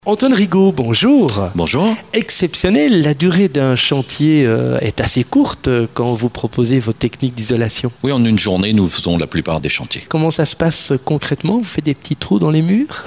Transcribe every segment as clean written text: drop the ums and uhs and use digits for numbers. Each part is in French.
Antoine Rigaud, bonjour. Bonjour. Exceptionnel, la durée d'un chantier est assez courte quand vous proposez vos techniques d'isolation. Oui, en une journée, nous faisons la plupart des chantiers. Comment ça se passe concrètement? Vous faites des petits trous dans les murs?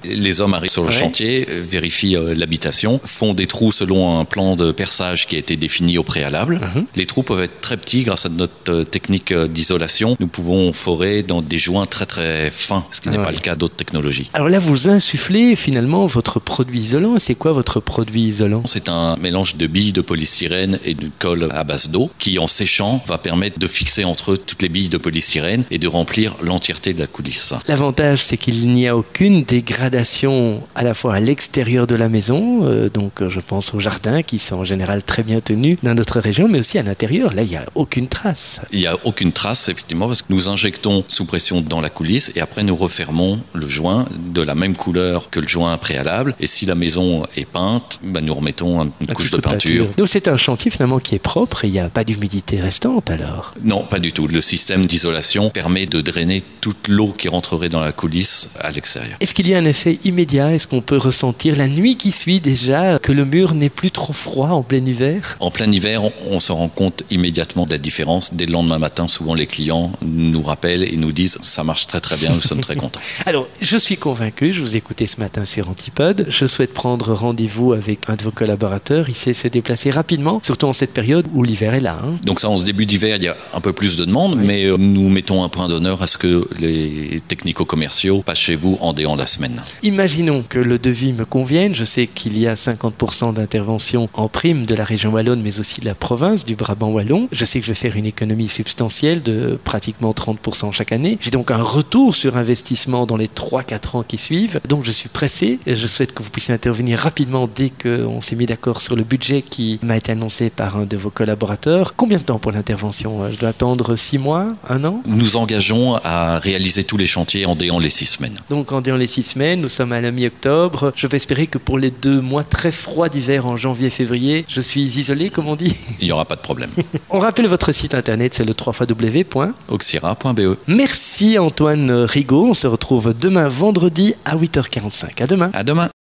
Les hommes arrivent sur le chantier, vérifient l'habitation, font des trous selon un plan de perçage qui a été défini au préalable. Les trous peuvent être très petits grâce à notre technique d'isolation. Nous pouvons forer dans des joints très très fins, ce qui n'est pas le cas d'autres technologies. Alors là, vous insufflez finalement votre produit isolant. C'est quoi votre produit isolant? C'est un mélange de billes de polystyrène et de colle à base d'eau qui, en séchant, va permettre de fixer entre eux toutes les billes de polystyrène et de remplir l'entièreté de la coulisse. L'avantage, c'est qu'il n'y a aucune dégradation à la fois à l'extérieur de la maison, donc je pense aux jardins qui sont en général très bien tenus dans notre région, mais aussi à l'intérieur. Là, il n'y a aucune trace. Il n'y a aucune trace, effectivement, parce que nous injectons sous pression dans la coulisse et après nous refermons le joint de la même couleur que le joint préalable. Et si la maison est peinte, nous remettons une couche de peinture. Donc c'est un chantier finalement qui est propre et il n'y a pas d'humidité restante alors? Non, pas du tout. Le système d'isolation permet de drainer toute l'eau qui rentrerait dans la coulisse à l'extérieur. Est-ce qu'il y a un effet immédiat? Est-ce qu'on peut ressentir la nuit qui suit déjà que le mur n'est plus trop froid en plein hiver? En plein hiver, on se rend compte immédiatement de la différence. Dès le lendemain matin, souvent les clients nous rappellent et nous disent « ça marche très très bien, nous sommes très contents ». Alors, je suis convaincu, je vous écoutais ce matin sur Antipode, je souhaite prendre rendez-vous avec un de vos collaborateurs, il sait se déplacer rapidement, surtout en cette période où l'hiver est là. Donc ça, en ce début d'hiver, il y a un peu plus de demandes, mais nous mettons un point d'honneur à ce que les technico-commerciaux passent chez vous en déant la semaine. Imaginons que le devis me convienne, je sais qu'il y a 50% d'intervention en prime de la région wallonne, mais aussi de la province, du Brabant wallon. Je sais que je vais faire une économie substantielle de pratiquement 30% chaque année. J'ai donc un retour sur investissement dans les 3-4 ans qui suivent. Donc je suis pressé et je souhaite que vous puissiez intervenir rapidement dès qu'on s'est mis d'accord sur le budget qui m'a été annoncé par un de vos collaborateurs. Combien de temps pour l'intervention? Je dois attendre 6 mois, 1 an? Nous engageons à réaliser tous les chantiers en déant les 6 semaines. Donc en déant les 6 semaines, nous sommes à la mi-octobre. Je peux espérer que pour les 2 mois très froids d'hiver en janvier-février, je suis isolé, comme on dit? Il n'y aura pas de problème. On rappelle votre site internet, c'est le www.oxira.be. Merci Antoine Rigaud. On se retrouve demain vendredi à 8h45. À demain. À demain.